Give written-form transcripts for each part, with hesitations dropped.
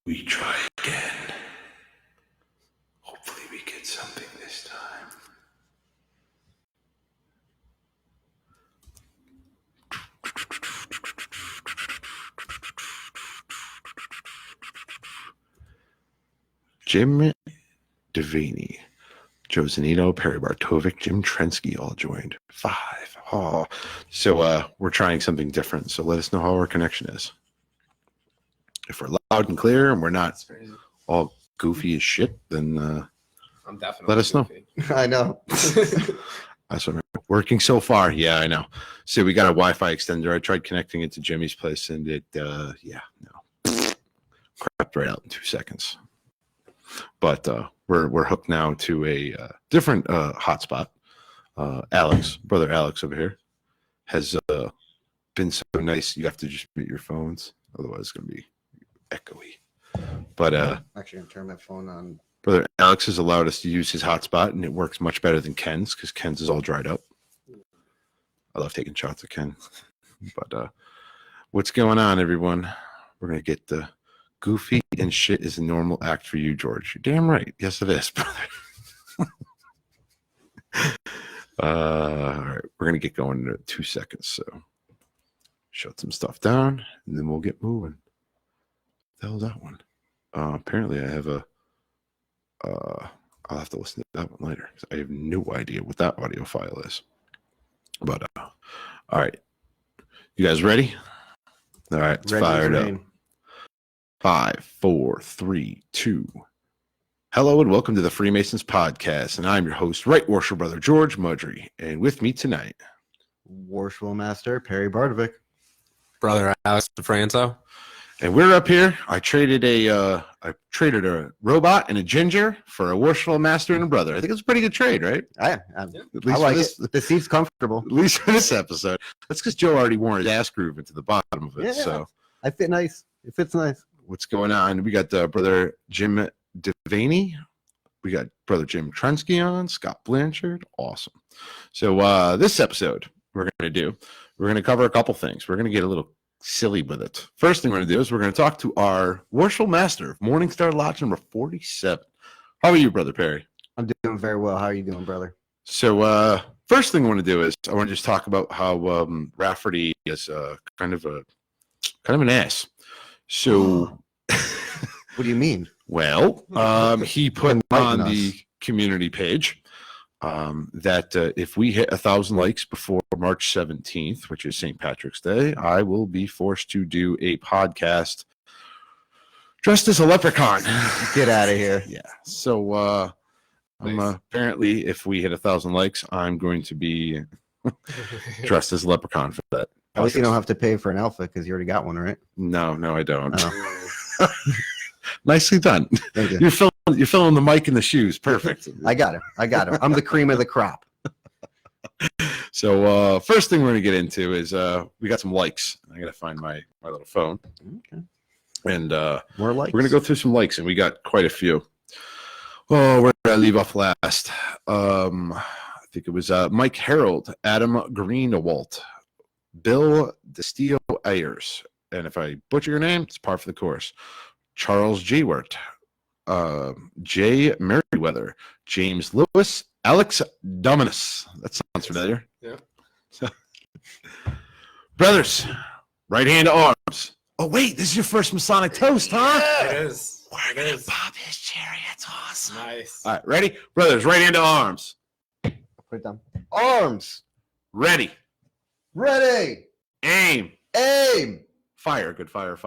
We try again. Hopefully we get something this time. Jim Devaney, Joe Zanino, Perry Bartovic, Jim Trensky all joined. 5. Oh, so we're trying something different. So let us know how our connection is. If we're loud and clear and we're not all goofy as shit, then I'm definitely let us goofy. know. I know. That's what working so far. Yeah, I know. So we got a Wi-Fi extender. I tried connecting it to Jimmy's place, and it, crapped right out in 2 seconds. But we're hooked now to a different hotspot. Alex, brother Alex over here, has been so nice. You have to just mute your phones, otherwise it's going to be echoey. But actually, I'm turning my phone on. Brother Alex has allowed us to use his hotspot, and it works much better than Ken's because Ken's is all dried up. I love taking shots at Ken. But what's going on, everyone? We're going to get the goofy and shit is a normal act for you, George. You're damn right. Yes, it is, brother. All right, we're going to get going in 2 seconds. So shut some stuff down, and then we'll get moving. What the hell is that one? Apparently, I have a. I'll have to listen to that one later because I have no idea what that audio file is. But all right, you guys ready? All right, it's fired up. 5, 4, 3, 2. Hello and welcome to the Freemasons podcast, and I'm your host, Right Worshipful Brother George Mudry, and with me tonight, Worshipful Master Perry Bartovic, Brother Alex DeFranco. and we're up here. I traded a robot and a ginger for a Worshipful Master and a brother. I think it's a pretty good trade, right? I least like this, it. The seat's comfortable. At least for this episode. That's because Joe already wore his ass groove into the bottom of it. Yeah, So I fit nice. It fits nice. what's going on? We got brother Jim Devaney. We got brother Jim Trensky on, Scott Blanchard. Awesome. So this episode we're going to cover a couple things. We're going to get a little silly with it. First thing we're going to do is we're going to talk to our Worshipful Master of Morningstar Lodge number 47. How are you, Brother Perry? I'm doing very well. How are you doing, brother? So first thing I want to do is I want to just talk about how Rafferty is kind of an ass. So what do you mean? Well, he put on the community page that if we hit 1,000 likes before March 17th, which is St. Patrick's Day, I will be forced to do a podcast dressed as a leprechaun. Get out of here. Yeah. So apparently, if we hit 1,000 likes, I'm going to be dressed as a leprechaun for that. At least you don't have to pay for an outfit because you already got one, right? No, I don't. Oh. Nicely done. Thank you. You're filling the mic and the shoes. Perfect. I got it. I'm the cream of the crop. So first thing we're going to get into is we got some likes. I got to find my little phone. Okay. And More likes. we're going to go through some likes, and we got quite a few. Oh, where did I leave off last? I think it was Mike Harold, Adam Greenewalt, Bill DeStio Ayers. And if I butcher your name, it's par for the course. Charles Gewert, Jay Merriweather, James Lewis, Alex Dominus. That sounds familiar. Yeah. Brothers, right hand to arms. Oh, wait, this is your first Masonic toast, huh? It is. We're going to pop his cherry. That's awesome. Nice. All right, ready? Brothers, right hand to arms. Put it down. Arms. Ready. Ready. Aim. Aim. Fire. Good fire.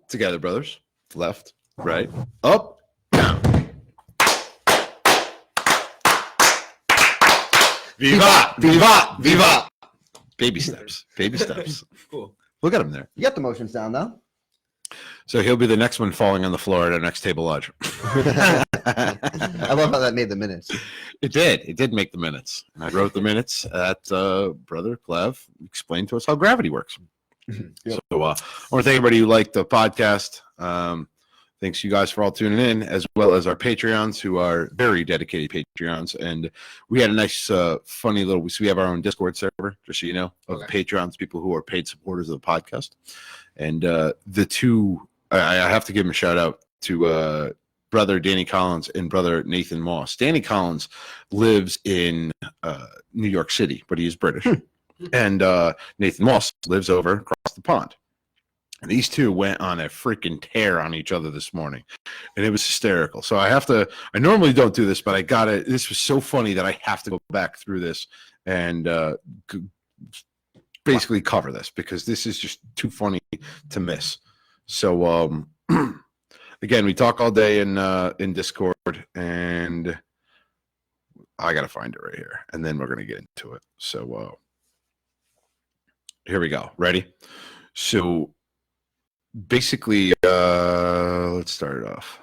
Together, brothers. Left, right, up, down. Viva! Viva! Viva! Baby steps. Baby steps. Cool. Look at him there. You got the motions down now. So he'll be the next one falling on the floor at our next table lodge. I love how that made the minutes. It did. It did make the minutes. And I wrote the minutes at Brother Clev explained to us how gravity works. Yep. So I want to thank everybody who liked the podcast. Thanks you guys for all tuning in, as well as our Patreons who are very dedicated Patreons. And we had a nice, funny little. So we have our own Discord server, just so you know, of Patreons, people who are paid supporters of the podcast. And the two, I have to give them a shout out to brother Danny Collins and brother Nathan Moss. Danny Collins lives in New York City, but he is British. And Nathan Moss lives over across the pond. And these two went on a freaking tear on each other this morning. And it was hysterical. So I normally don't do this, but I got it. This was so funny that I have to go back through this and basically cover this because this is just too funny to miss. So, again, we talk all day in Discord, and I got to find it right here. And then we're going to get into it. So here we go. Ready? So basically, let's start it off.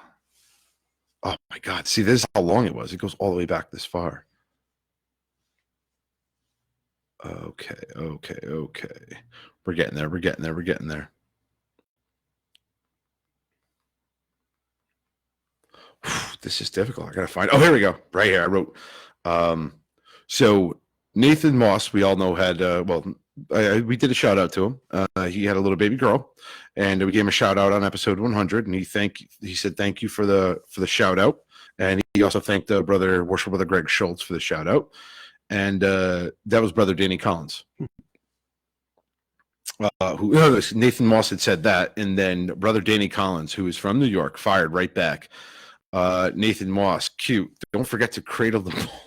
Oh my God. See, this is how long it was. It goes all the way back this far. Okay. We're getting there. This is difficult. I gotta find. Oh, here we go. Right here. I wrote. So Nathan Moss, we all know had. We did a shout out to him. He had a little baby girl, and we gave him a shout out on episode 100. And he said thank you for the shout out, and he also thanked brother Worshipful Brother Greg Schultz for the shout out, and that was brother Danny Collins. Nathan Moss had said that, and then brother Danny Collins, who is from New York, fired right back. Nathan Moss, cute. Don't forget to cradle the ball.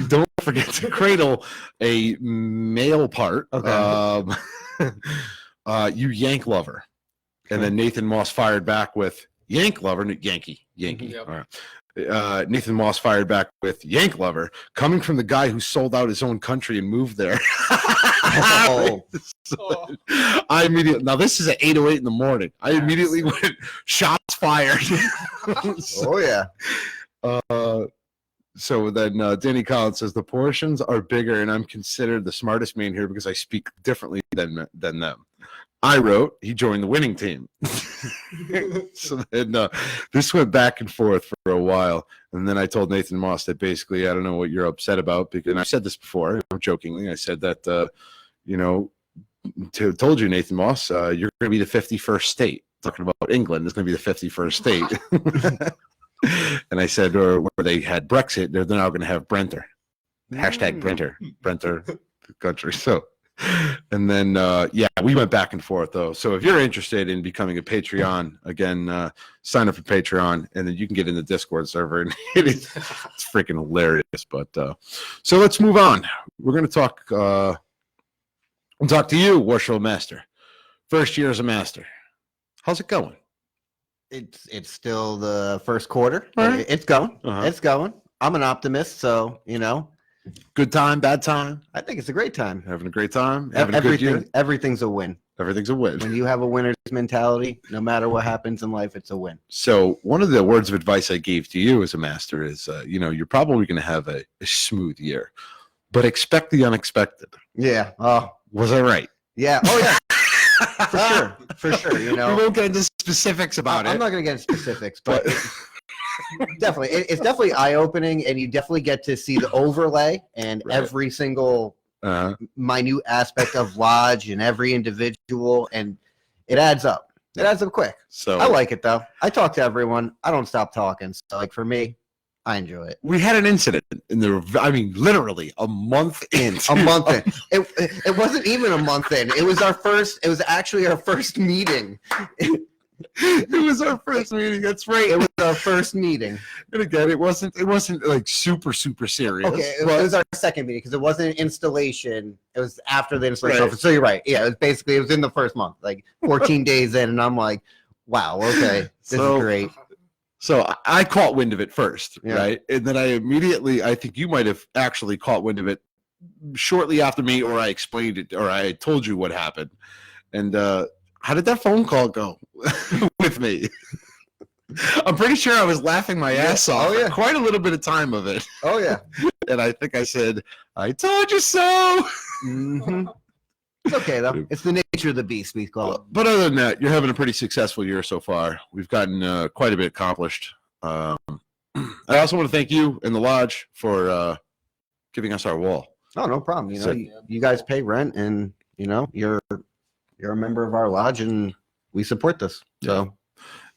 Don't forget to cradle a male part. Okay. You yank lover. And then Nathan Moss fired back with yank lover, Yankee. Yep. All right. Nathan Moss fired back with yank lover, coming from the guy who sold out his own country and moved there. I immediately, now this is at 8:08 in the morning. I immediately went, shots fired. Oh yeah. So then Danny Collins says the portions are bigger, and I'm considered the smartest man here because I speak differently than them. I wrote, he joined the winning team. So then this went back and forth for a while. And then I told Nathan Moss that basically, I don't know what you're upset about. Because, and I said this before, jokingly. I said that, told you, Nathan Moss, you're going to be the 51st state. Talking about England, it's going to be the 51st state. And I said, or where they had Brexit, they're now going to have Brenter. Hashtag Brenter country. So. And then, we went back and forth, though. So if you're interested in becoming a Patreon, again, sign up for Patreon, and then you can get in the Discord server. And it's freaking hilarious. But so let's move on. We're going to talk. We'll talk to you, Worshipful Master. First year as a master. How's it going? It's still the first quarter. Right. It's going. It's going. I'm an optimist, so Good time, bad time? I think it's a great time. Having a great time? Having a good year? Everything's a win. Everything's a win. When you have a winner's mentality, no matter what happens in life, it's a win. So one of the words of advice I gave to you as a master is, you're probably going to have a smooth year, but expect the unexpected. Yeah. Oh, was I right? Yeah. Oh, yeah. For sure. We won't get into specifics about it. I'm not going to get into specifics, but definitely, it's definitely eye-opening, and you definitely get to see the overlay and every single minute aspect of Lodge and every individual, and it adds up. It adds up quick. So I like it, though. I talk to everyone. I don't stop talking. So, for me, I enjoy it. We had an incident literally a month in. A month in. It wasn't even a month in. It was actually our first meeting. It was our first meeting. That's right. It was our first meeting. And again, it wasn't like super serious. Okay, it was our second meeting because it wasn't installation. It was after the installation. Right. So you're right. Yeah, it was in the first month, like 14 days in, and I'm like, wow, okay, this is great. So I caught wind of it first, right? And then I think you might have actually caught wind of it shortly after me, or I explained it, or I told you what happened. And how did that phone call go with me? I'm pretty sure I was laughing my ass off. Oh, yeah. Quite a little bit of time of it. Oh, yeah. And I think I said, I told you so. Mm-hmm. It's okay though. It's the nature of the beast, we call it. But other than that, you're having a pretty successful year so far. We've gotten quite a bit accomplished. I also want to thank you and the lodge for giving us our wall. Oh, no problem. You know, you guys pay rent, and you know you're a member of our lodge, and we support this. So,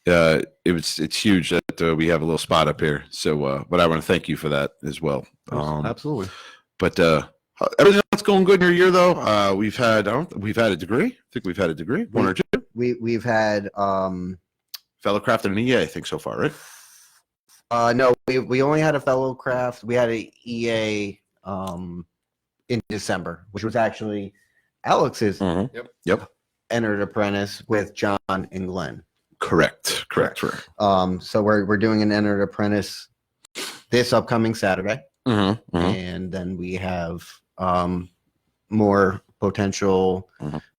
it's huge that we have a little spot up here. So, but I want to thank you for that as well. Absolutely. But everything else going good in your year, though. We've had a degree. I think we've had a degree, one or two. We've had Fellowcraft and an EA, I think, so far, right? No, we only had a Fellowcraft. We had an EA in December, which was actually Alex's Yep. entered apprentice with John and Glenn. Correct. So we're doing an entered apprentice this upcoming Saturday, and then we have more potential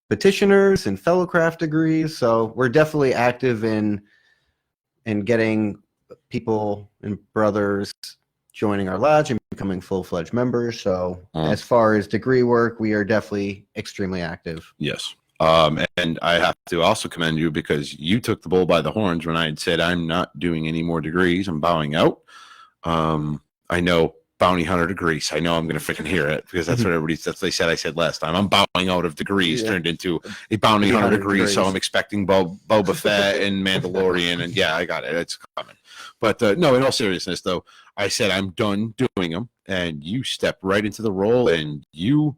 petitioners and Fellowcraft degrees. So we're definitely active in getting people and brothers joining our lodge and becoming full-fledged members. So as far as degree work, we are definitely extremely active. Yes. And I have to also commend you because you took the bull by the horns when I had said I'm not doing any more degrees. I'm bowing out. I know bounty hunter degrees. I know I'm going to freaking hear it because that's what they said I said last time. I'm bowing out of degrees turned into a bounty hunter degree. So I'm expecting Boba Fett and Mandalorian. And yeah, I got it. It's coming. But no, in all seriousness, though, I said I'm done doing them. And you step right into the role and you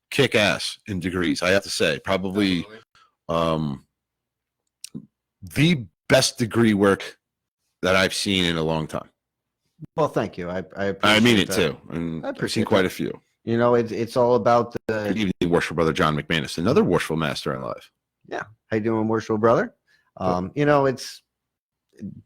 kick ass in degrees. I have to say, probably the best degree work that I've seen in a long time. Well, thank you. I mean it too, and I've seen quite a few. You know, it's all about the. Good evening, worshipful brother John McManus, another worshipful master alive. Yeah, how you doing, worshipful brother? You know, it's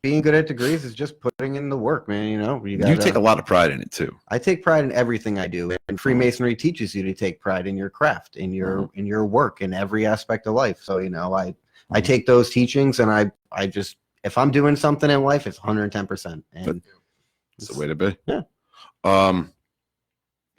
being good at degrees is just putting in the work, man. You know, you take a lot of pride in it too. I take pride in everything I do, and Freemasonry teaches you to take pride in your craft, in your work, in every aspect of life. So you know, I take those teachings, and I just if I'm doing something in life, it's 110%. And it's the way to be. Yeah.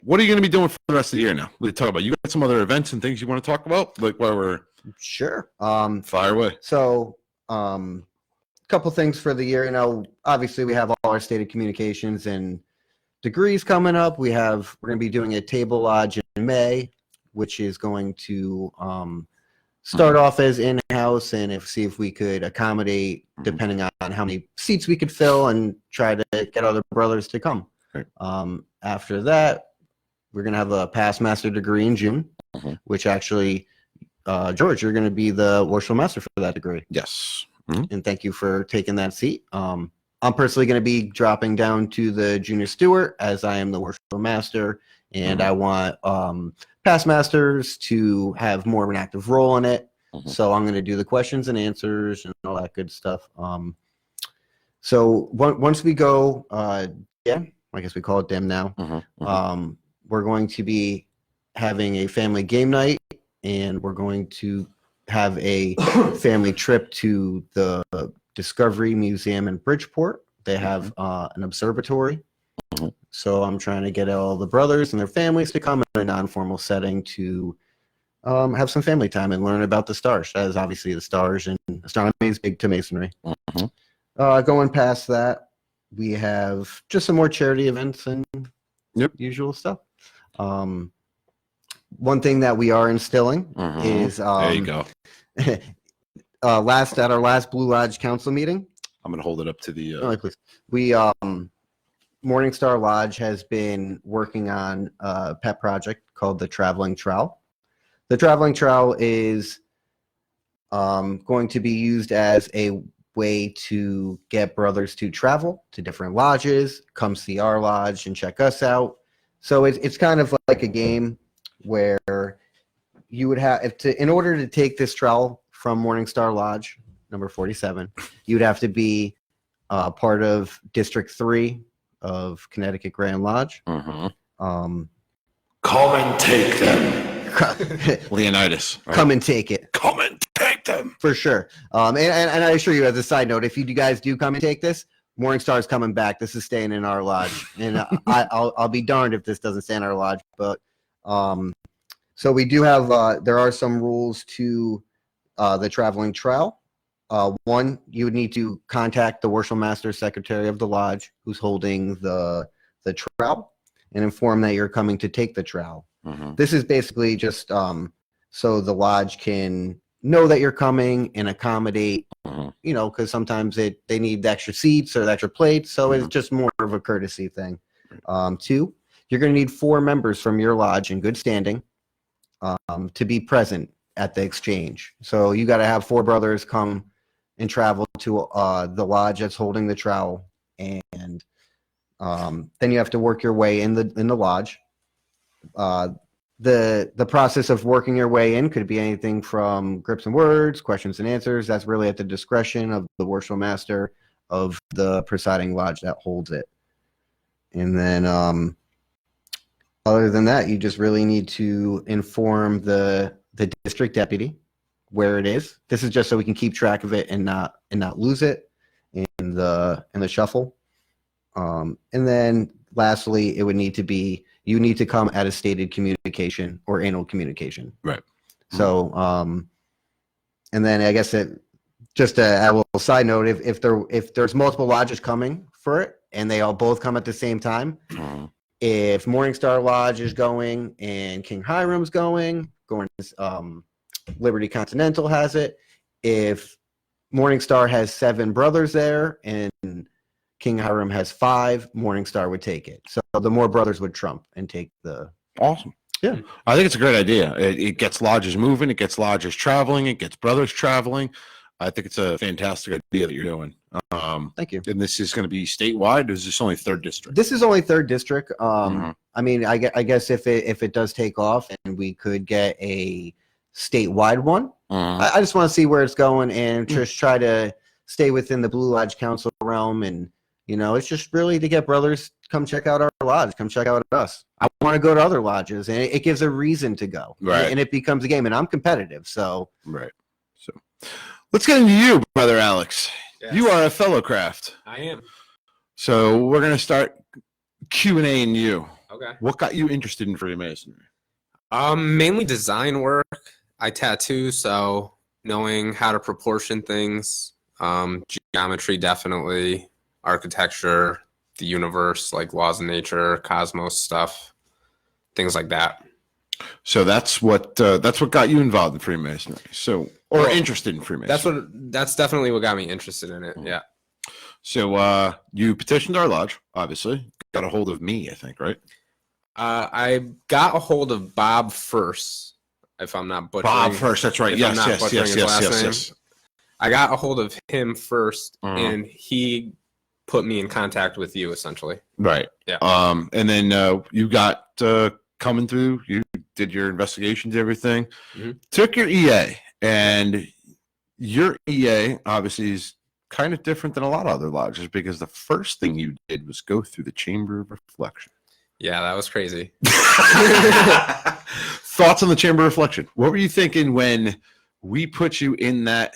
What are you going to be doing for the rest of the year now? We talk about you got some other events and things you want to talk about, like while we're sure. Fire away. So, couple things for the year. You know, obviously we have all our stated communications and degrees coming up. We're going to be doing a table lodge in May, which is going to start off as in-house and see if we could accommodate depending on how many seats we could fill and try to get other brothers to come. Okay. After that, we're going to have a past master degree in June, which actually, George, you're going to be the worshipful master for that degree. Yes. And thank you for taking that seat. I'm personally going to be dropping down to the junior steward as I am the worshipful master, and I want past masters to have more of an active role in it. So I'm going to do the questions and answers and all that good stuff. So once we go, I guess we call it DEM now. We're going to be having a family game night, and we're going to have a family trip to the Discovery Museum in Bridgeport. They have an observatory. So I'm trying to get all the brothers and their families to come in a non-formal setting to have some family time and learn about the stars. That is obviously the stars, and astronomy is big to Masonry. Going past that, we have just some more charity events and usual stuff. One thing that we are instilling is there you go. at our last Blue Lodge Council meeting. I'm going to hold it up to the. Please. We Morningstar Lodge has been working on a pet project called the Traveling Trowel. The Traveling Trowel is going to be used as a way to get brothers to travel to different lodges, come see our lodge and check us out. So it's kind of like a game where you would have in order to take this trowel from Morningstar Lodge number 47, you'd have to be part of District 3 of Connecticut Grand Lodge. Come and take them. Leonidas. Right? Come and take it. Come and take them. For sure. And I assure you, as a side note, if you guys do come and take this, Morningstar is coming back. This is staying in our lodge. And I'll be darned if this doesn't stay in our lodge. But So we do have, there are some rules to the traveling trail. One, you would need to contact the Worshipful Master Secretary of the Lodge who's holding the trail and inform that you're coming to take the trail. Mm-hmm. This is basically just so the Lodge can know that you're coming and accommodate, Mm-hmm. you know, because sometimes they need the extra seats or the extra plates. So Mm-hmm. it's just more of a courtesy thing. Two, you're going to need 4 members from your Lodge in good standing to be present at the exchange. So you got to have 4 brothers come and travel to the Lodge that's holding the trowel, and then you have to work your way in the Lodge. The process of working your way in could be anything from grips and words, questions and answers. That's really at the discretion of the Worshipful Master of the presiding Lodge that holds it. And then other than that, you just really need to inform the district deputy where it is. This is just so we can keep track of it and not lose it in the shuffle. And then lastly, it would need to be, you need to come at a stated communication or annual communication. Right. So, and then I guess just a little side note, if there's multiple lodges coming for it and they all both come at the same time, Mm-hmm. if Morningstar Lodge is going and King Hiram's going, Liberty Continental has it. If Morningstar has 7 brothers there and King Hiram has 5, Morningstar would take it. So the more brothers would trump and take the. Awesome. Yeah. I think it's a great idea. It gets lodges moving. It gets lodges traveling. It gets brothers traveling. I think it's a fantastic idea that you're doing. Thank you. And this is going to be statewide, or is this only 3rd district? This is only 3rd district. Mhm. I mean, I guess if it does take off and we could get a statewide one, Mhm. I just want to see where it's going and just try to stay within the Blue Lodge Council realm. And, you know, it's just really to get brothers come check out our lodge, come check out us. I want to go to other lodges, and it gives a reason to go. Right. And it becomes a game, and I'm competitive. So, Right. So let's get into you, Brother Alex. Yes. You are a fellow craft. I am. So we're going to start Q&A-ing you. Okay. What got you interested in Freemasonry? Mainly design work. I tattoo, so knowing how to proportion things, geometry definitely, architecture, the universe, like laws of nature, cosmos stuff, things like that. So that's what got you involved in Freemasonry. So, or Well, interested in Freemasonry. That's definitely what got me interested in it. Yeah. So you petitioned our lodge, obviously. Got a hold of me, I think, right? I got a hold of Bob first, if I'm not butchering. Bob first, that's right. if I'm Yes, not yes, butchering yes, his yes, last yes, name. yes. I got a hold of him first, Mhm. and he put me in contact with you, essentially. Right. Yeah. And then you got coming through. You did your investigations, everything. Mhm. Took your EA, and your EA obviously is kind of different than a lot of other lodges because the first thing you did was go through the Chamber of Reflection. Yeah, that was crazy. Thoughts on the Chamber of Reflection? What were you thinking when we put you in that?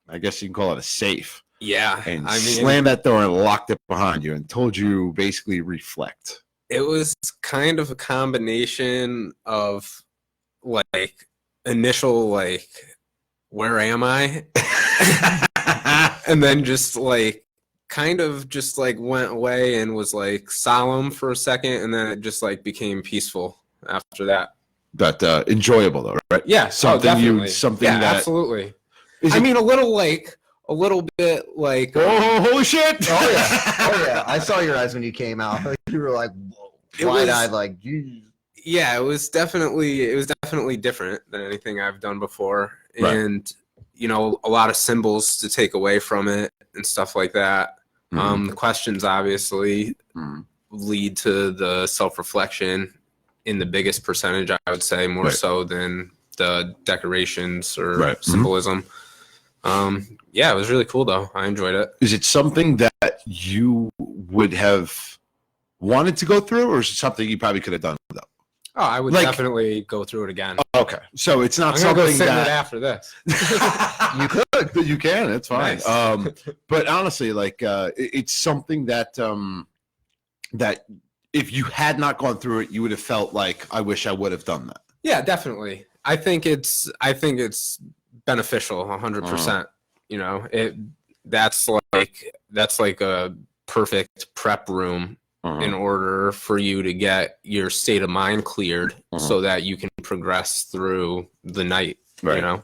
I guess you can call it a safe. Yeah, And I mean, slammed that door and locked it behind you and told you basically reflect. it was kind of a combination of like initial like, where am I? And then just like kind of just like went away and was like solemn for a second, and then it just like became peaceful after that. But enjoyable though, right? Yeah, Something something that absolutely. is I it- mean, a little bit like Oh, holy shit! oh yeah, oh yeah. I saw your eyes when you came out. You were like, whoa, It was- wide-eyed, like, geez. yeah, it was definitely different than anything I've done before, Right. and you know, a lot of symbols to take away from it and stuff like that. Mhm. The questions obviously Mhm. lead to the self-reflection in the biggest percentage, I would say, more Right. so than the decorations or Right. Mhm. symbolism. Yeah, it was really cool though. I enjoyed it. Is it something that you would have wanted to go through, or is it something you probably could have done without? Oh, I would Like- definitely go through it again. Okay, so it's not I'm gonna go something sit in it that after this. you could, you can. It's fine. Nice. But honestly, like it's something that that if you had not gone through it, you would have felt like, I wish I would have done that. Yeah, definitely. I think it's beneficial 100%. You know, that's like a perfect prep room in order for you to get your state of mind cleared so that you can progress through the night, Right. you know?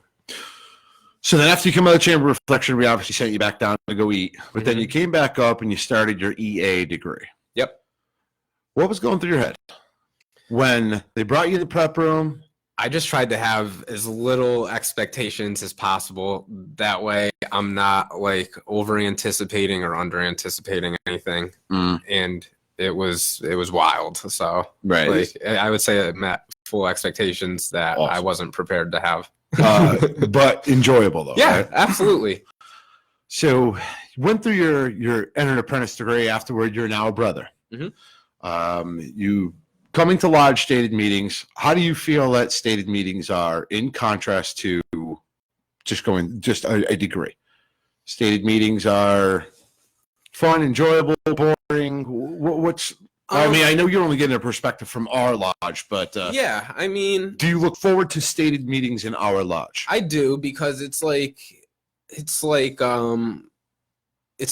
So then after you come out of the chamber of reflection, we obviously sent you back down to go eat. But then you came back up and you started your EA degree. Yep. What was going through your head when they brought you to the prep room? I just tried to have as little expectations as possible. That way I'm not like over anticipating or under anticipating anything. And it was wild. So right. Like, I would say it met full expectations that I wasn't prepared to have. But enjoyable though. Yeah, right? Absolutely. So you went through your entered apprentice degree. Afterward, you're now a brother. You coming to lodge stated meetings. How do you feel that stated meetings are in contrast to just a degree? Stated meetings are fun, enjoyable, boring. What's I mean, I know you're only getting a perspective from our lodge, but yeah, I mean, do you look forward to stated meetings in our lodge? I do, because it's a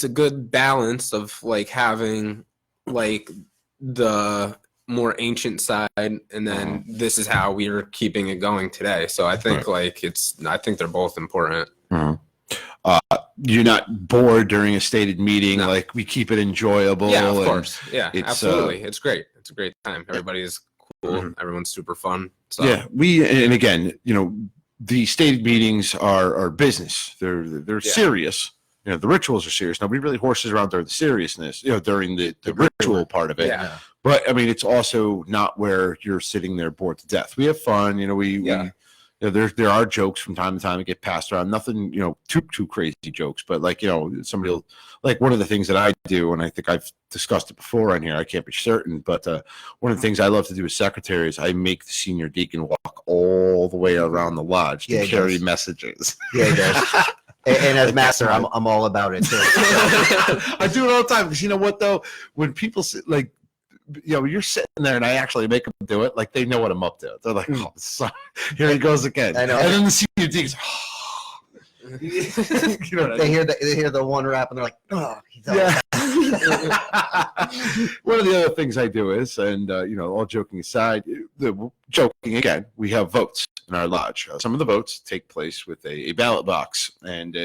good balance of like having like the more ancient side, and then this is how we're keeping it going today. So I think I think they're both important. You're not bored during a stated meeting. No. Like, we keep it enjoyable. Yeah, of course. Yeah, absolutely. It's great. It's a great time. Everybody's cool. Everyone's super fun. So. Yeah, and again, you know, the stated meetings are business. They're serious. You know, the rituals are serious. Nobody really horses around during the seriousness, you know, during the ritual part of it. Yeah. But I mean, it's also not where you're sitting there bored to death. We have fun. You know, you know, there are jokes from time to time that get passed around. Nothing, you know, too crazy jokes, but like, you know, somebody will, like, one of the things that I do, and I think I've discussed it before on here, I can't be certain, but one of the things I love to do as secretary is I make the senior deacon walk all the way around the lodge to carry messages. Yeah, he does. And as master, I'm all about it too. I do it all the time, because you know what though, when people sit, like, you know, you're sitting there and I actually make them do it, like, they know what I'm up to. They're like, oh, son, here he goes again. I know. And then the senior deacons, you know, they hear the one rap and they're like, oh, he's yeah. One of the other things I do is, and you know, all joking aside, joking again, we have votes in our lodge. Some of the votes take place with a ballot box, and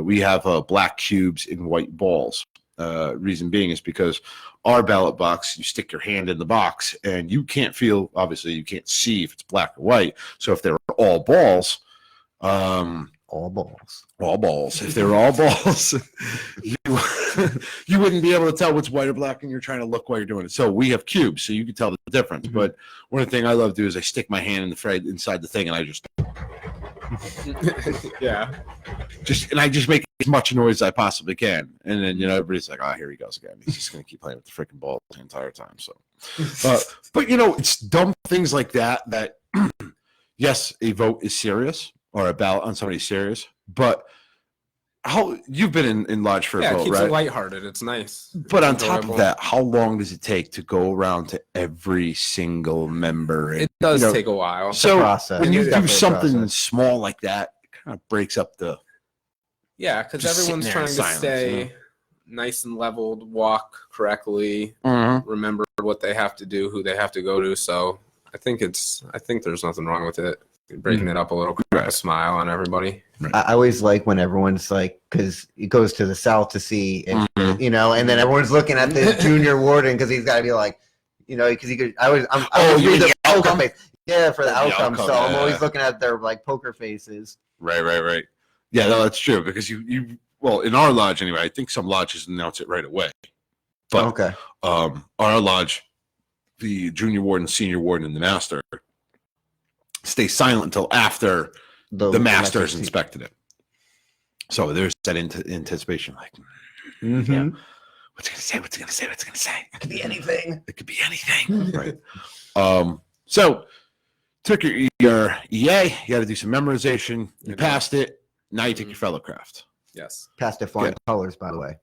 we have black cubes in white balls. Reason being is because our ballot box, you stick your hand in the box and you can't feel, obviously you can't see if it's black or white. So if they're all balls, all balls. If they were all balls, you wouldn't be able to tell what's white or black, and you're trying to look while you're doing it. So we have cubes, so you can tell the difference. But one of the things I love to do is I stick my hand in the thread inside the thing, and I just and I just make as much noise as I possibly can. And then, you know, everybody's like, oh, here he goes again. He's just going to keep playing with the freaking ball the entire time. So, but you know, it's dumb things like that, yes, a vote is serious, or a ballot on somebody's serious, but how you've been in lodge for a vote, it keeps right? it lighthearted. It's nice. But on top of that, how long does it take to go around to every single member? And, it does take a while. So when you do something process. small like that, it kind of breaks up the. Yeah, because everyone's trying to stay nice and leveled, walk correctly, remember what they have to do, who they have to go to. So I think there's nothing wrong with it. Breaking it up a little, crack a smile on everybody. I always like when everyone's like, because he goes to the south to see, and, you know, and then everyone's looking at the junior warden because he's got to be like, you know, because he could. I always read the poker face. Yeah, for the outcome. So I'm always looking at their like poker faces. Right. Yeah, no, that's true, because you well, in our lodge anyway, I think some lodges announce it right away. But our lodge, the junior warden, senior warden, and the master stay silent until after the master's inspected it. So there's that anticipation, like, what's it gonna say? It could be anything. Right. So took your EA, you got to do some memorization. You passed it. Now you take your fellow craft. Yes. Passed it flying colors, by the way.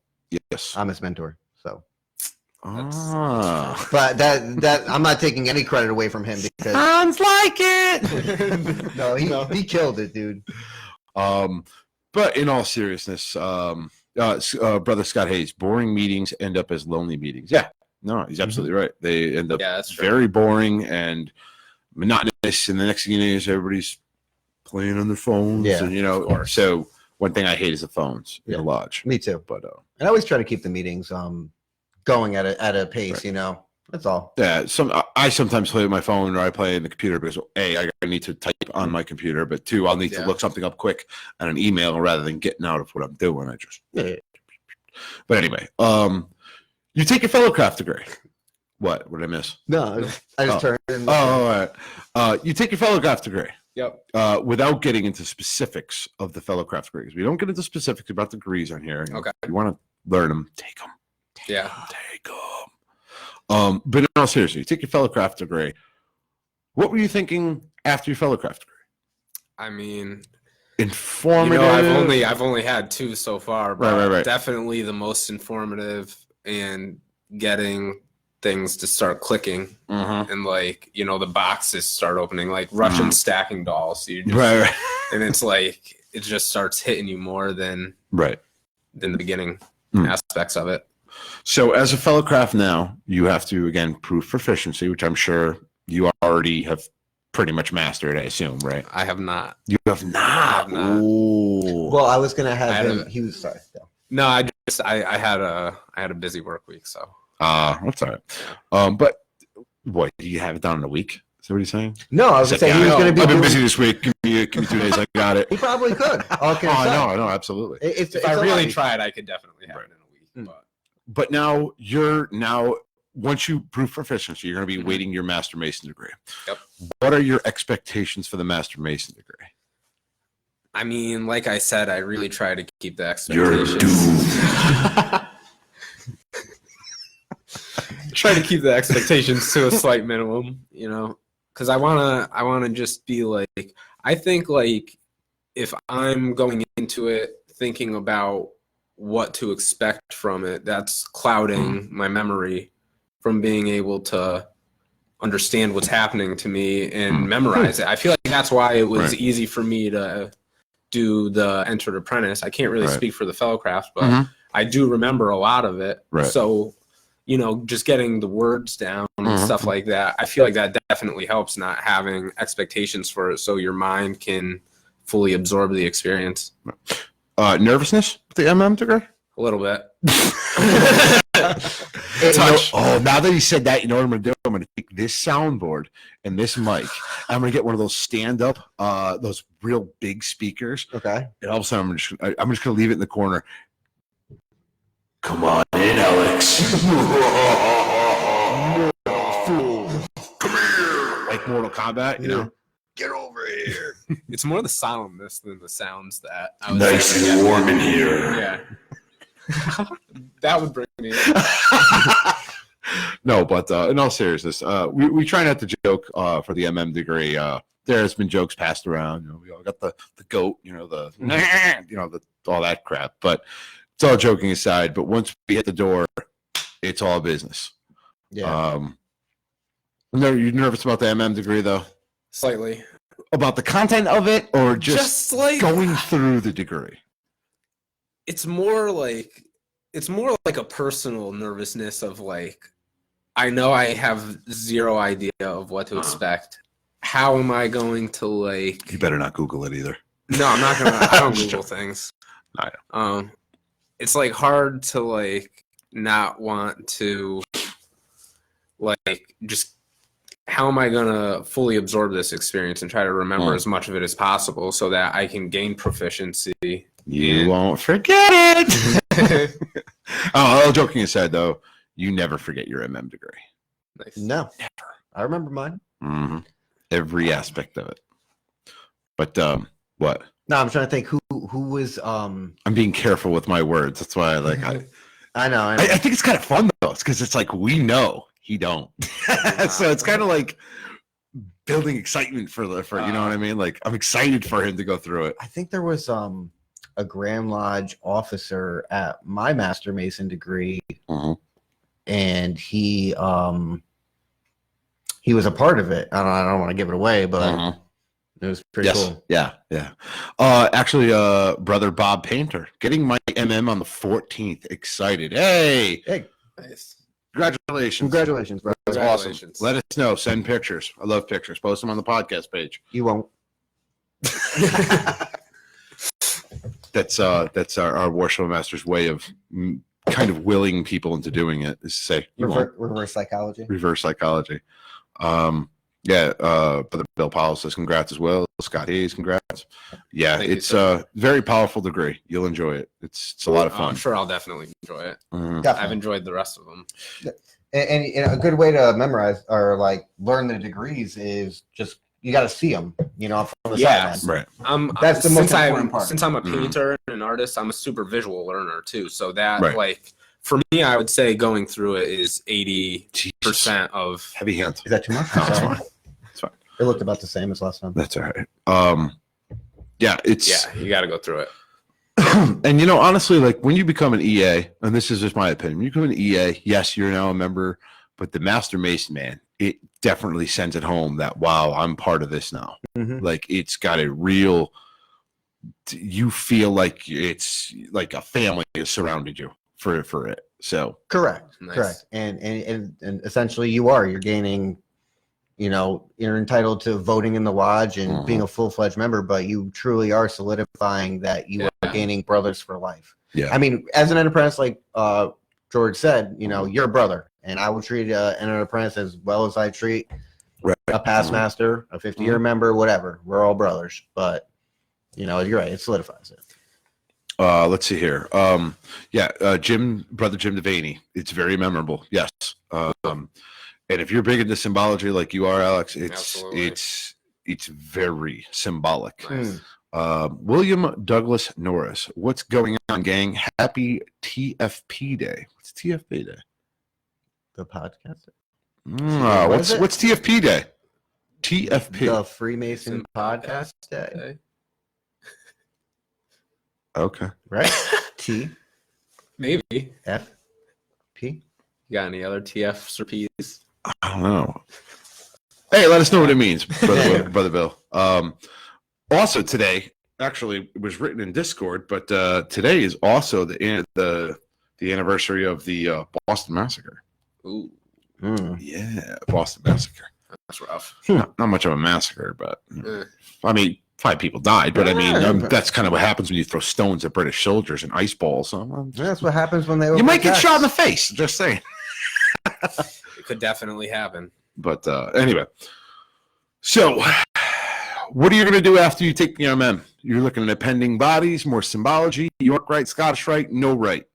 Yes. I'm his mentor, so. But that I'm not taking any credit away from him because Sounds like it. no, he killed it, dude. But in all seriousness, brother Scott Hayes, boring meetings end up as lonely meetings. Yeah, no, he's absolutely right. They end up very boring and monotonous, and the next thing you know is everybody's playing on their phones. Yeah, and so one thing I hate is the phones in a lodge. Me too. But and I always try to keep the meetings going at a pace. Right. That's all. Yeah, I sometimes play with my phone or I play in the computer because I need to type on my computer, but two, I'll need to look something up quick on an email rather than getting out of what I'm doing. I just But anyway, you take your fellowcraft degree. What did I miss? No, I just turned. All right. You take your fellowcraft degree. Yep. Without getting into specifics of the fellowcraft degrees, we don't get into specifics about degrees on here. Okay. You want to learn them, take them. Yeah. Take them. But in all seriously, you take your fellowcraft degree. What were you thinking after your fellowcraft degree? I mean, informative. I've only had 2 so far, but right. Definitely the most informative and getting things to start clicking and the boxes start opening like Russian stacking dolls. So you just, right. And it's like it just starts hitting you more than the beginning aspects of it. So as a fellowcraft now, you have to, again, prove proficiency, which I'm sure you already have pretty much mastered, I assume, right? I have not. You have not? I have not. Ooh. Well, I was going to have him. He was sorry. Yeah. No, I had a busy work week, so. That's all right. But what, do you have it done in a week? Is that what he's saying? No, I was saying he was going to be. I've been busy this week. Give me 2 days. I got it. He probably could. No, absolutely. If I really tried, I could definitely have it in a week. But now once you prove proficiency, you're going to be waiting your Master Mason degree. Yep. What are your expectations for the Master Mason degree? I mean, like I said, I really try to keep the expectations. You're doomed. Try to keep the expectations to a slight minimum, because I wanna just be like, I think like if I'm going into it thinking about what to expect from it, that's clouding my memory from being able to understand what's happening to me and memorize it. I feel like that's why it was easy for me to do the Entered Apprentice. I can't really speak for the fellowcraft, but I do remember a lot of it. Right. So, just getting the words down and stuff like that, I feel like that definitely helps, not having expectations for it so your mind can fully absorb the experience. Nervousness with the MM degree? A little bit. Touch. Now that he said that, you know what I'm going to do? I'm going to take this soundboard and this mic. I'm going to get one of those stand-up, those real big speakers. Okay. And all of a sudden, I'm just going to leave it in the corner. Come on in, Alex. Come here. Like Mortal Kombat, Get over here. It's more the soundness than the sounds that I was nice and warm in here. Yeah. That would bring me in. No, but in all seriousness, we try not to joke for the MM degree. There has been jokes passed around. We all got the goat, all that crap. But it's all joking aside. But once we hit the door, it's all business. Yeah. You nervous about the MM degree though? Slightly. About the content of it, or just like going through the degree? It's more like a personal nervousness of like, I know I have zero idea of what to expect. How am I going to like? You better not Google it either. No, I'm not gonna. I don't Google things. I know. It's like hard to like not want to like just. How am I gonna fully absorb this experience and try to remember as much of it as possible so that I can gain proficiency? You won't forget it. All joking aside, though, you never forget your MM degree. Nice. No, never. I remember mine. Mm-hmm. Every aspect of it. But what? No, I'm trying to think who was. I'm being careful with my words. That's why I know. I think it's kind of fun though. It's because it's like we know he don't. So it's kind of like building excitement for you know what I mean? Like I'm excited for him to go through it. I think there was a Grand Lodge officer at my Master Mason degree and he was a part of it. I don't want to give it away, but it was pretty cool. Yeah. Actually, brother Bob Painter getting my on the 14th. Excited. Hey, Nice. Congratulations, bro. That's awesome. Let us know. Send pictures. I love pictures. Post them on the podcast page. You won't. That's our Worshipful Master's way of kind of willing people into doing it, is to say reverse psychology. Reverse psychology. Brother Bill Powell says congrats as well. Scott Hayes, congrats. Yeah, it's a very powerful degree. You'll enjoy it. It's a lot of fun. I'm sure I'll definitely enjoy it. Mm-hmm. I've enjoyed the rest of them. And a good way to memorize or like learn the degrees is just you got to see them, from the sideline. Right. That's the most important part. Since I'm a painter and an artist, I'm a super visual learner too. So that for me, I would say going through it is 80% of heavy hands. Is that too much? No, it's fine. It's fine. It looked about the same as last time. That's all right. You got to go through it. And honestly, like when you become an EA, and this is just my opinion, when you become an EA, yes, you're now a member, but the Master Mason, man, it definitely sends it home that wow, I'm part of this now. Mm-hmm. Like it's got a real. You feel like it's like a family has surrounded you for it. So correct. And essentially you're gaining, you're entitled to voting in the lodge and being a full-fledged member, but you truly are solidifying that you are gaining brothers for life. Yeah. I mean, as an apprentice, like George said, you're a brother, and I will treat an apprentice as well as I treat a past master, a 50-year member, whatever. We're all brothers, but you're right. It solidifies it. Let's see here. Brother Jim Devaney. It's very memorable. Yes. And if you're big into symbology like you are, Alex, it's very symbolic. Nice. William Douglas Norris. What's going on, gang? Happy TFP Day. What's TFP Day? The podcast. What's TFP Day? TFP. The Freemason Podcast Day. Okay. Right. T. Maybe. F. P. You got any other TFs or Ps? I don't know. Hey, let us know what it means, brother Bill. Also today, actually, it was written in Discord, but today is also the anniversary of the Boston Massacre. Ooh. Yeah, Boston Massacre. That's rough. Not much of a massacre, but I mean, 5 people died, but I mean, that's kind of what happens when you throw stones at British soldiers and ice balls. So that's what happens when they. You might get shot in the face. Just saying. It could definitely happen. But anyway, so what are you going to do after you take the MM? You're looking at pending bodies, more symbology, York Rite, Scottish Rite, no right.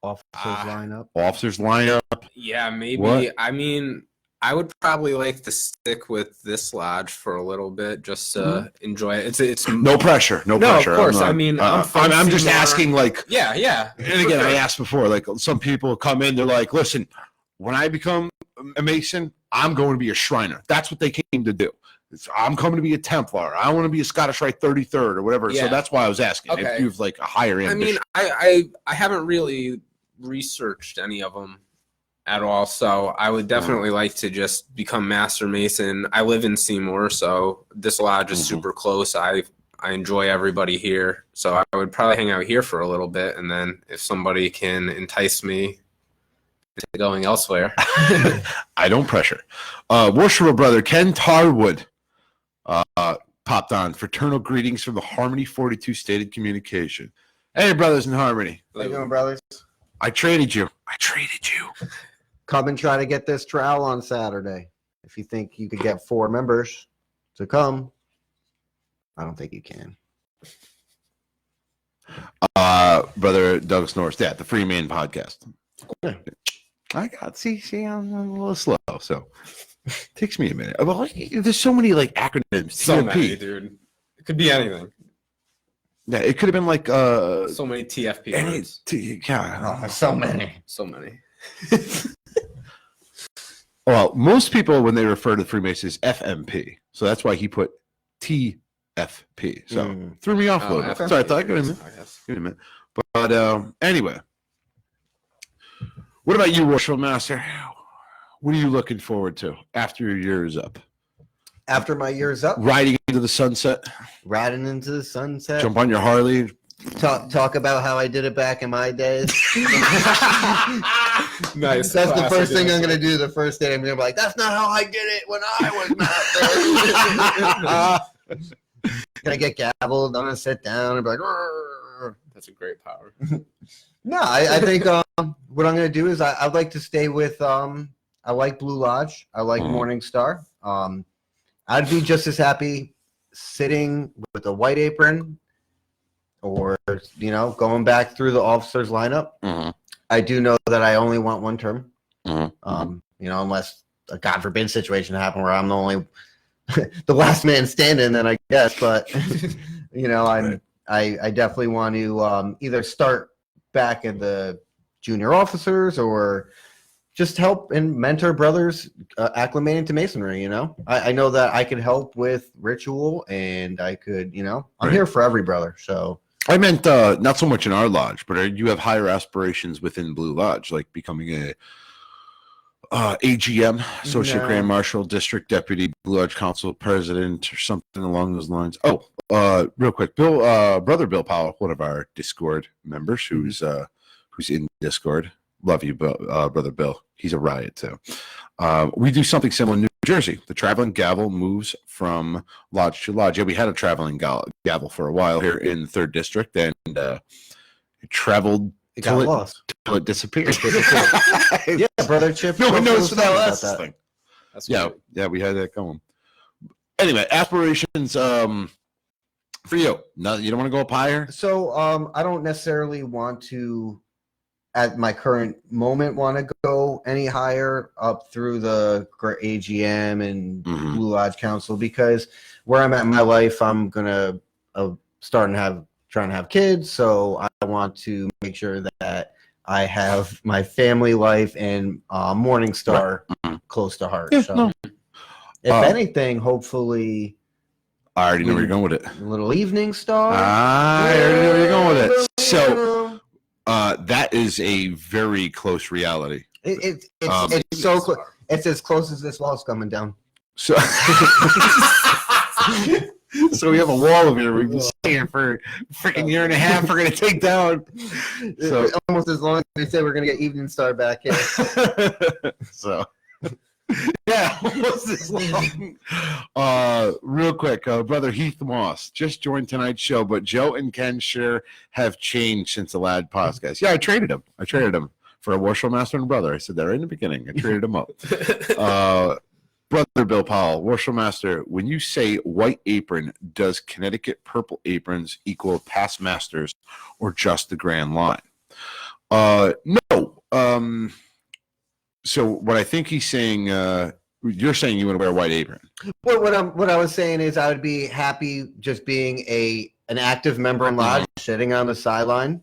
Officers line up. Yeah, maybe. What? I mean, I would probably like to stick with this lodge for a little bit, just to enjoy it. It's no pressure, no pressure. Of course, I'm just asking, like, yeah. And again, I asked before, like, some people come in, they're like, listen, when I become a Mason, I'm going to be a Shriner. That's what they came to do. I'm coming to be a Templar. I want to be a Scottish Rite 33rd or whatever. Yeah. So that's why I was asking if you've like a higher ambition. I mean, I haven't really researched any of them at all, so I would definitely like to just become Master Mason. I live in Seymour, so this lodge is super close. I enjoy everybody here, so I would probably hang out here for a little bit, and then if somebody can entice me to going elsewhere. I don't pressure. Worshipful brother Ken Tarwood popped on. Fraternal greetings from the Harmony 42 stated communication. Hey, brothers in Harmony. How you doing, brothers? I traded you. Come and try to get this trowel on Saturday. If you think you could get 4 members to come, I don't think you can. Brother Douglas Norris, the Free Man podcast. Yeah. I got see, I'm a little slow, so it takes me a minute. Well, there's so many like acronyms. So many, dude. It could be anything. Yeah, it could have been like so many TFP words. So many. Well, most people when they refer to the Freemasons FMP, so that's why he put TFP. So threw me off a little bit. Sorry, I thought give me a minute. But anyway, What about you, Worshipful Master? What are you looking forward to after your year is up? After my year's up, Riding into the sunset, riding into the sunset. jump on your Harley. Talk about how I did it back in my days. Nice. That's the first thing answer. I'm gonna do. The first day I'm gonna be like, "That's not how I did it when I was not there." Gonna get gavelled. I'm gonna sit down and be like, "Rrr." That's a great power. No, I think what I'm gonna do is I'd like to stay with I like Blue Lodge. I like Morning Star. I'd be just as happy sitting with a white apron, or going back through the officers lineup. I do know that I only want one term. Unless a God forbid situation happen where I'm the only the last man standing, then I guess. But I definitely want to either start back at the junior officers or just help and mentor brothers acclimating to masonry. I know that I could help with ritual, and I could, I'm here for every brother. So I meant not so much in our lodge, but you have higher aspirations within Blue Lodge, like becoming a AGM, Associate Grand Marshal, District Deputy, Blue Lodge Council President, or something along those lines. Oh, real quick, Brother Bill Powell, one of our Discord members, who's in Discord. Love you, Brother Bill. He's a riot too. We do something similar in New Jersey. The traveling gavel moves from lodge to lodge. Yeah, we had a traveling gavel for a while here in the 3rd District, and it traveled got lost till it disappeared. Yeah, Brother Chip. No one knows for that last thing. That's Yeah, we had that going. Anyway, aspirations for you. No, you don't want to go up higher? So I don't necessarily want to, at my current moment, want to go any higher up through the AGM and Blue Lodge Council, because where I'm at in my life, I'm gonna trying to have kids. So I want to make sure that I have my family life and Morning Star close to heart. So if anything, hopefully, I already know where you're going with it. a little Evening Star. I already know where you're going with it. So that is a very close reality. It's so close. It's as close as this wall's coming down. So, so we have a wall over here. We've been staying for a freaking year and a half. We're gonna take down. So almost as long as they say we're gonna get Evening Star back here. So yeah, almost as long. Real quick, Brother Heath Moss just joined tonight's show, but Joe and Ken sure have changed since the Lad podcast. Yeah, I traded him for a Worshipful Master and brother. I said that right in the beginning. I traded him up. Brother Bill Powell, Worshipful Master, when you say white apron, does Connecticut purple aprons equal past masters or just the grand line? No. So what I think he's saying, you're saying you want to wear a white apron. Well, what I was saying is I would be happy just being an active member in lodge, sitting on the sideline.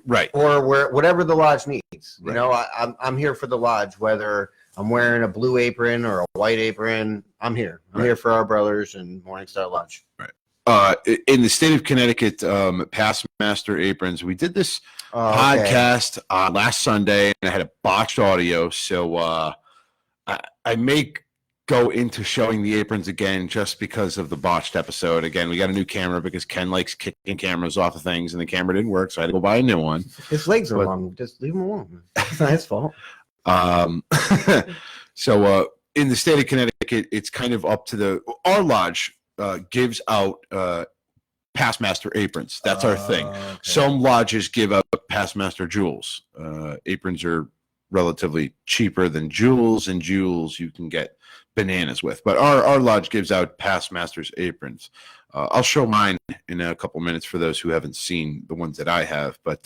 Right. Or whatever the lodge needs. Right. I'm here for the lodge, whether I'm wearing a blue apron or a white apron. I'm here. I'm here for our brothers and Morning Star Lodge. Right. In the state of Connecticut, past master aprons, we did this podcast last Sunday, and I had a botched audio, so I may go into showing the aprons again just because of the botched episode. Again, we got a new camera because Ken likes kicking cameras off of things, and the camera didn't work, so I had to go buy a new one. His legs are long. Just leave him alone. It's not his fault. So in the state of Connecticut, it's kind of up to our lodge gives out past master aprons. That's our thing. Okay. Some lodges give out past master jewels. Aprons are relatively cheaper than jewels, and jewels you can get bananas with. But our lodge gives out past masters aprons. I'll show mine in a couple minutes for those who haven't seen the ones that I have. But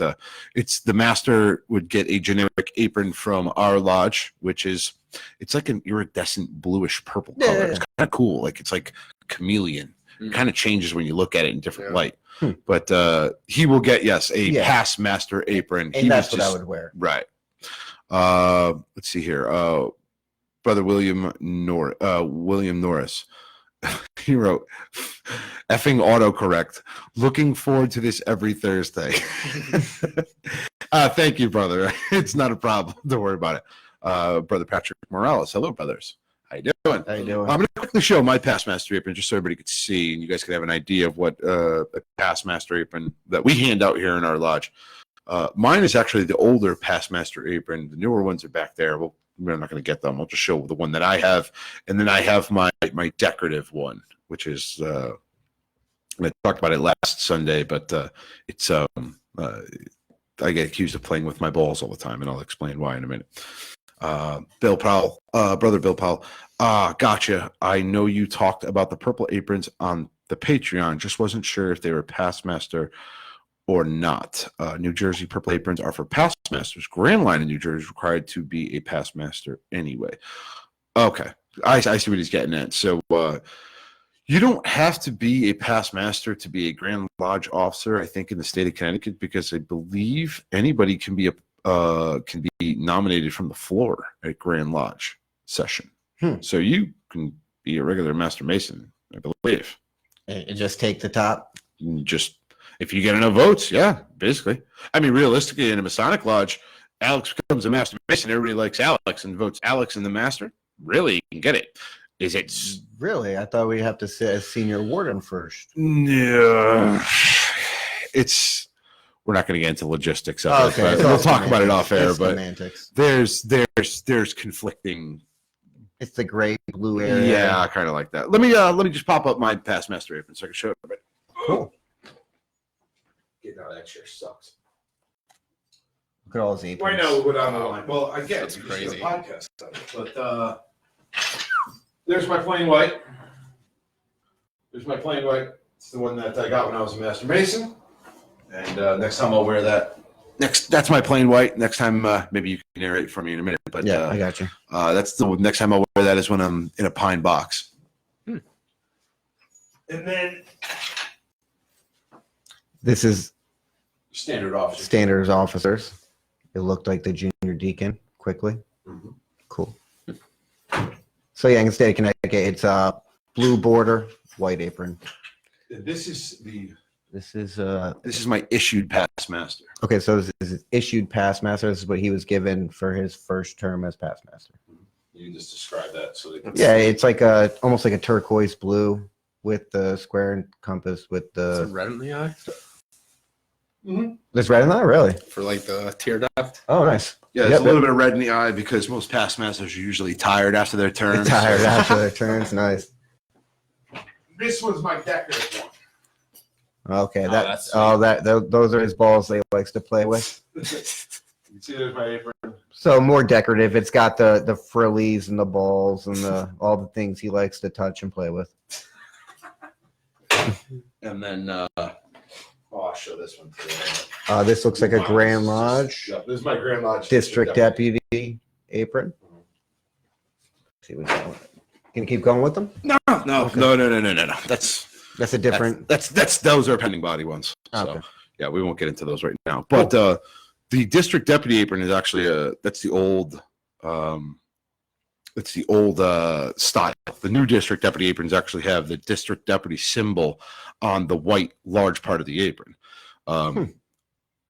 it's the master would get a generic apron from our lodge, which is it's like an iridescent bluish purple color. Yeah. It's kind of cool. Like it's like chameleon. It kind of changes when you look at it in different light. But he will get a past master apron. And that's what I would wear. Right. Let's see here. Brother William Norris. He wrote, effing autocorrect. Looking forward to this every Thursday. Thank you, brother. It's not a problem. Don't worry about it. Brother Patrick Morales. Hello, brothers. How you doing? How you doing? I'm going to quickly show my past master apron just so everybody could see and you guys could have an idea of what a past master apron that we hand out here in our lodge. Mine is actually the older past master apron. The newer ones are back there. We're not going to get them. I'll just show the one that I have. And then I have my decorative one, which is, I talked about it last Sunday, but it's, I get accused of playing with my balls all the time, and I'll explain why in a minute. Bill Powell, brother Bill Powell. Gotcha. I know you talked about the purple aprons on the Patreon. Just wasn't sure if they were past master or not. New Jersey purple aprons are for past masters. Grand Line in New Jersey is required to be a past master anyway. Okay. I see what he's getting at. So you don't have to be a past master to be a Grand Lodge officer, I think, in the state of Connecticut, because I believe anybody can be nominated from the floor at Grand Lodge session. So you can be a regular Master Mason, I believe. And just take the top. Just if you get enough votes, yeah, basically. I mean, realistically, in a Masonic Lodge, Alex becomes a Master Mason. Everybody likes Alex and votes Alex in the Master. Really, you can get it. Is it really? I thought we'd have to say as senior warden first. Yeah, it's. We're not going to get into logistics of it, but we'll talk about it off air. But semantics. There's conflicting. It's the gray blue area. Yeah, I kind of like that. Let me just pop up my past master apron so I can show everybody. Cool. Getting out of that chair sucks. Look at all those aprons. Right now, we're on the line. Well, I get That's it. crazy. The podcast stuff, but there's my plain white. There's my plain white. It's the one that I got when I was a Master Mason. And next time I'll wear that. That's my plain white. Next time, maybe you can narrate for me in a minute. But Yeah, I got you. that's the next time I'll wear that is when I'm in a pine box. And then this is standard officer. standards officers. It looked like the junior deacon quickly. Mhm. Cool. So yeah, in the state of Connecticut, it's blue border, white apron. This is my issued past master. Okay, so this is issued past master. This is what he was given for his first term as past master. You can just describe that so they can Yeah, it's like almost like a turquoise blue with the square and compass with Is the. it red in the eye There's red in that, really? for like the tear duct? Oh, nice. Yeah, there's Yep. a little bit of red in the eye because most past masters are usually tired after their They're turn. tired after their turns. Nice. This was my decorative one. Okay, that's those are his balls that he likes to play with. You see there's my apron. So more decorative. It's got the frillies and the balls and all the things he likes to touch and play with. And then I'll show this one too. This looks like a Grand Lodge Yeah, this is my Grand Lodge district deputy apron. See what can you keep going with them? No. That's a different. That's those are pending body ones. So Okay. yeah, we won't get into those right now. But the district deputy apron is actually that's the old style. The new district deputy aprons actually have the district deputy symbol on the white large part of the apron.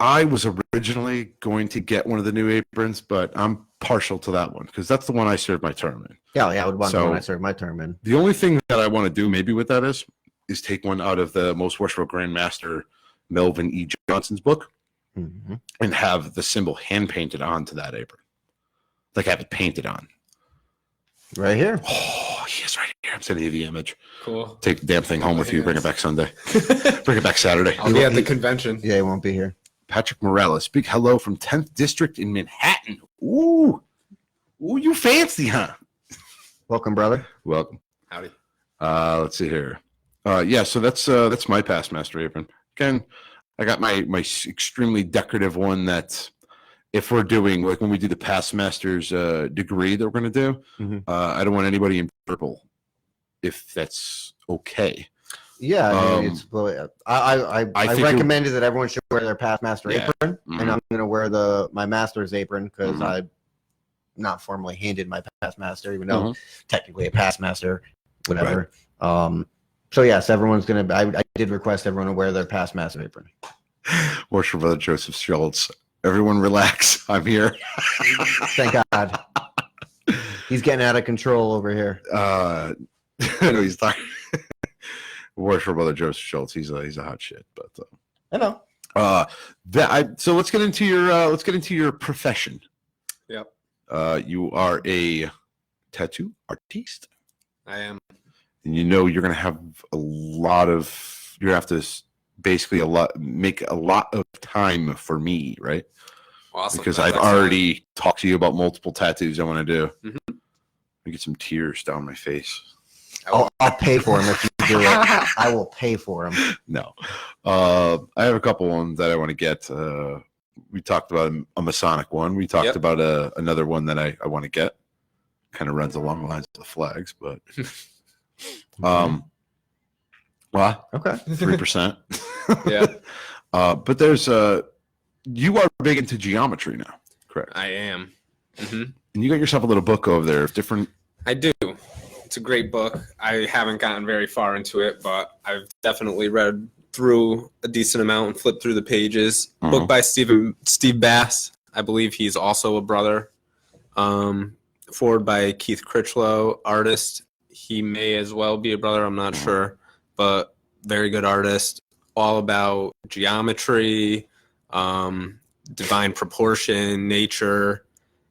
I was originally going to get one of the new aprons, but I'm partial to that one because that's the one I served my term in. Yeah, I would want So- the one I served my term in. The only thing that I want to do maybe with that is take one out of the Most Worshipful Grand Master Melvin E. Johnson's book Mm-hmm. and have the symbol hand painted onto that apron. Like have it painted on. Right here. Oh, yes, right here. I'm sending you the image. Cool. Take the damn thing home with you. Bring it back Sunday. Bring it back Saturday. I'll be at the convention. Yeah, he won't be here. Patrick Morales. Big hello from 10th District in Manhattan. Ooh, you fancy, huh? Welcome, brother. Welcome. Howdy. Let's see here. Yeah, so that's my past master apron. Again, I got my extremely decorative one that if we're doing like when we do the past master's degree that we're going to do, Mhm. I don't want anybody in purple, if that's okay. Yeah, I mean, I think recommended that everyone should wear their past master Yeah. apron, Mhm. and I'm going to wear my master's apron because Mhm. I not formally handed my past master, even though Mhm. technically a past master, whatever. So yes, everyone's gonna. I did request everyone to wear their past master apron. Worship Brother Joseph Schultz. Everyone relax. I'm here. Thank God. He's getting out of control over here. He's talking. Works for Brother Joseph Schultz. He's a hot shit. But I know. so let's get into your profession. Yep. You are a tattoo artiste. I am. And you're going to have you're going to have to basically make a lot of time for me, right? Awesome. Because I've already talked to you about multiple tattoos I want to do. Mm-hmm. I get some tears down my face. I'll pay for him if you do it. I will pay for him. No. I have a couple ones that I want to get. We talked about a Masonic one. We talked about another one that I want to get. Kind of runs along the lines of the flags, but well, okay, 3%. Yeah. But there's you are big into geometry now, correct? I am. Mm-hmm. And you got yourself a little book over there of different. I do. It's a great book. I haven't gotten very far into it, but I've definitely read through a decent amount and flipped through the pages. Uh-huh. Book by Steve Bass. I believe he's also a brother. Forward by Keith Critchlow, artist. He may as well be a brother. I'm not sure, but very good artist. All about geometry, divine proportion, nature,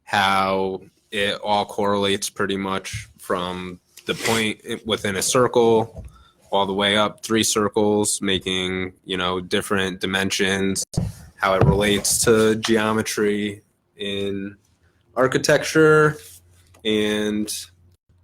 how it all correlates pretty much from the point within a circle all the way up 3 circles, making, different dimensions, how it relates to geometry in architecture, and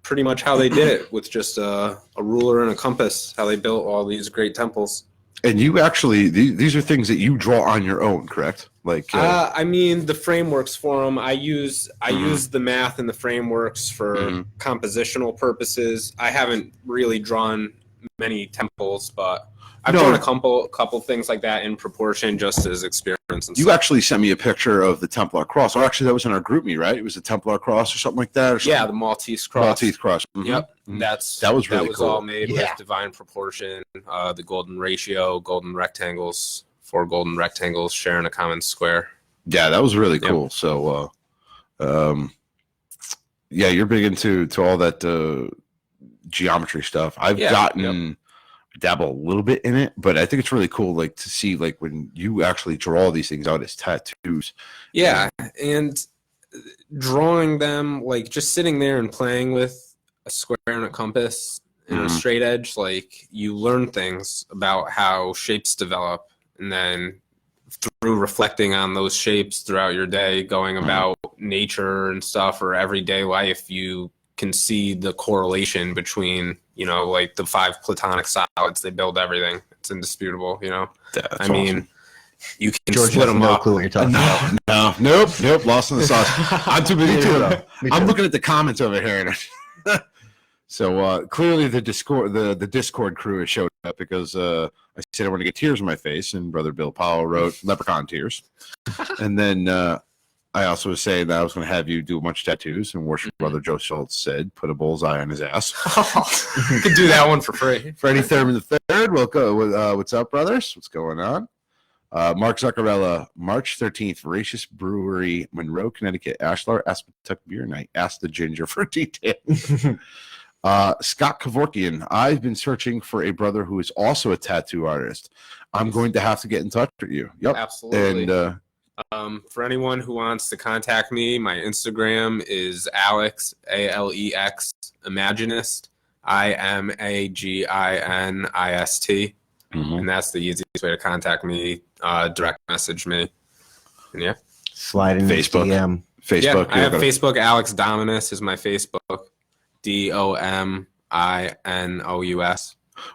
pretty much how they did it with just a ruler and a compass, how they built all these great temples. And you actually, these are things that you draw on your own, correct? Like, I mean, the frameworks for them, I use the math and the frameworks for compositional purposes. I haven't really drawn many temples, but I've drawn a couple things like that in proportion, just as experience. And you stuff. actually sent me a picture of the Templar cross. Or actually, that was in our group meet, right? It was a Templar cross or something like that. Or something? Yeah, the Maltese cross. Maltese cross. Mm-hmm. Yep, Mm-hmm. that was really cool. all made with divine proportion, the golden ratio, golden rectangles, 4 golden rectangles sharing a common square. Yeah, that was really cool. So, you're big into all that geometry stuff. I've dabble a little bit in it, but I think it's really cool, like to see like when you actually draw these things out as tattoos. Yeah, and drawing them, like just sitting there and playing with a square and a compass and a straight edge, like you learn things about how shapes develop, and then through reflecting on those shapes throughout your day, going about nature and stuff or everyday life, you can see the correlation between, like the 5 platonic solids. They build everything. It's indisputable, That's mean, awesome. You can George split them up. Clue what you're talking about. Nope. Lost in the sauce. I'm too busy too. I'm looking at the comments over here. So clearly the Discord crew has showed up because I said I want to get tears in my face, and Brother Bill Powell wrote leprechaun tears. And then I also was saying that I was going to have you do a bunch of tattoos, and Worship Brother Joe Schultz said put a bullseye on his ass. You could do that one for free. Freddie Thurman III, welcome. What's up, brothers? What's going on? Mark Zuccarella, March 13th, Voracious Brewery, Monroe, Connecticut, Ashlar Aspetuck Beer Night. Ask the Ginger for details. Scott Kevorkian, I've been searching for a brother who is also a tattoo artist. I'm going to have to get in touch with you. Yep. Absolutely. And for anyone who wants to contact me, my Instagram is Alex, ALEX, Imaginist, IMAGINIST. And that's the easiest way to contact me. Direct message me. And slide in Facebook. DM. Facebook. Yeah, I have Facebook. Alex Dominus is my Facebook. DOMINOUS.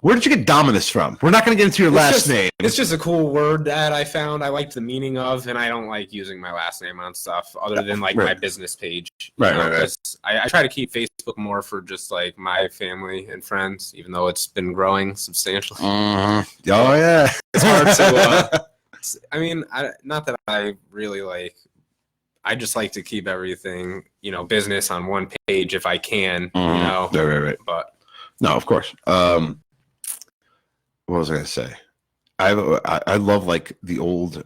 Where did you get Dominus from? We're not going to get into your last name. It's just a cool word that I found. I liked the meaning of, and I don't like using my last name on stuff other than like my business page. Right. I try to keep Facebook more for just like my family and friends, even though it's been growing substantially. Oh yeah, it's hard to. Not that I really like. I just like to keep everything, business on one page if I can. Right. But no, of course. What was I going to say? I love like the old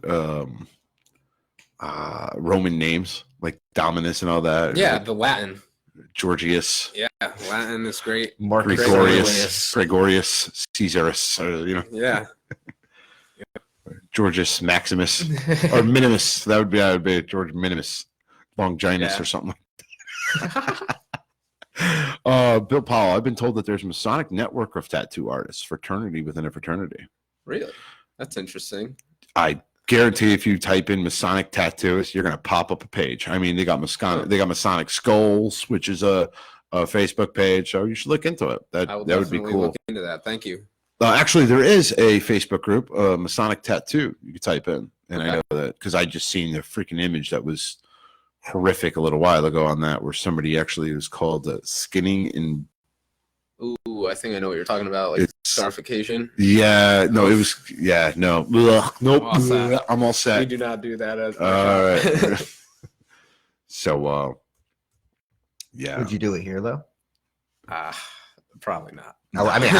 Roman names like Dominus and all that. Yeah, the Latin. Georgius. Yeah, Latin is great. Gregorius, Caesarus, Yeah. Georgius Maximus or Minimus. That would be George Minimus, Longinus or something. Bill Powell, I've been told that there's a Masonic network of tattoo artists, fraternity within a fraternity. Really? That's interesting. I guarantee if you type in Masonic tattoos, you're gonna pop up a page. I mean, they got Masonic Skulls, which is a Facebook page, so you should look into it. That would be cool. Look into that. Thank you. Actually, there is a Facebook group, Masonic Tattoo. You can type in, and I know that because I just seen the freaking image that was horrific a little while ago on that, where somebody actually was called skinning and. Ooh, I think I know what you're talking about, like scarification. Yeah, no, it was. Yeah, no, ugh, nope. I'm all set. We do not do that. All right. So, yeah. Would you do it here though? Probably not. I mean,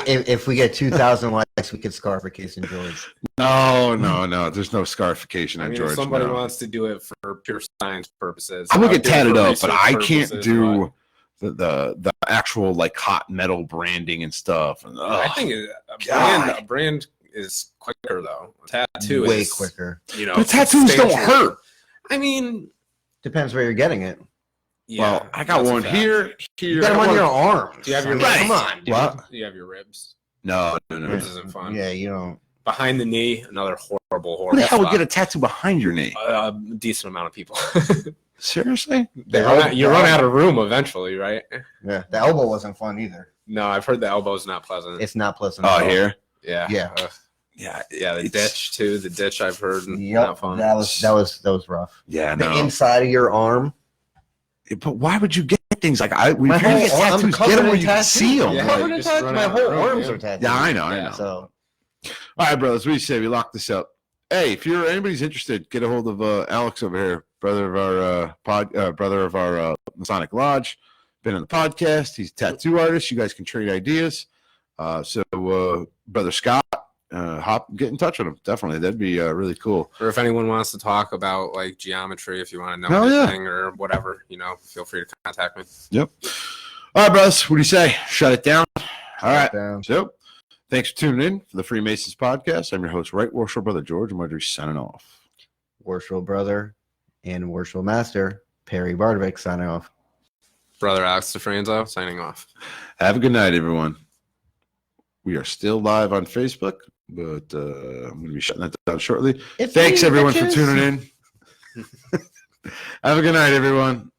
if we get 2,000 likes, we could scarification George. No. There's no scarification on George. If somebody wants to do it for pure science purposes, I'm gonna get tatted up, but I can't do the actual like hot metal branding and stuff. I think a brand is quicker though. A tattoo way is quicker. But tattoos don't hurt. I mean, depends where you're getting it. Yeah, well, I got one here. You got one on your arm. Do you have your ribs? Come on. Do you have your ribs? No. Ribs isn't fun. Yeah, you don't. Behind the knee, another horrible. Who the hell would get a tattoo behind your knee? A decent amount of people. Seriously? You run out of room eventually, right? Yeah, the elbow wasn't fun either. No, I've heard the elbow's not pleasant. It's not pleasant. Oh, here? Yeah. Yeah. The ditch too. The ditch I've heard. Yep, Not fun. that was rough. Yeah, the inside of your arm. But why would you get things like we get tattoos? Get them where you can see them. Yeah, covered in tattoos. My whole arms are tattooed. Yeah, I know. So, all right, brothers. What do you say we lock this up? Hey, if anybody's interested, get a hold of Alex over here, brother of our Masonic Lodge. Been on the podcast. He's a tattoo artist. You guys can trade ideas. So, brother Scott, get in touch with him. Definitely, that'd be really cool. Or if anyone wants to talk about like geometry, if you want to know anything or whatever, feel free to contact me. Yep. All right, brothers. What do you say? Shut it down. All right. So, thanks for tuning in for the Freemasons podcast. I'm your host, Right Worshipful Brother George, and Marjorie signing off. Worshipful Brother and Worshipful Master Perry Bartovic signing off. Brother Alex DeFranzo signing off. Have a good night, everyone. We are still live on Facebook, but I'm going to be shutting that down shortly. Thanks, everyone, for tuning in. Have a good night, everyone.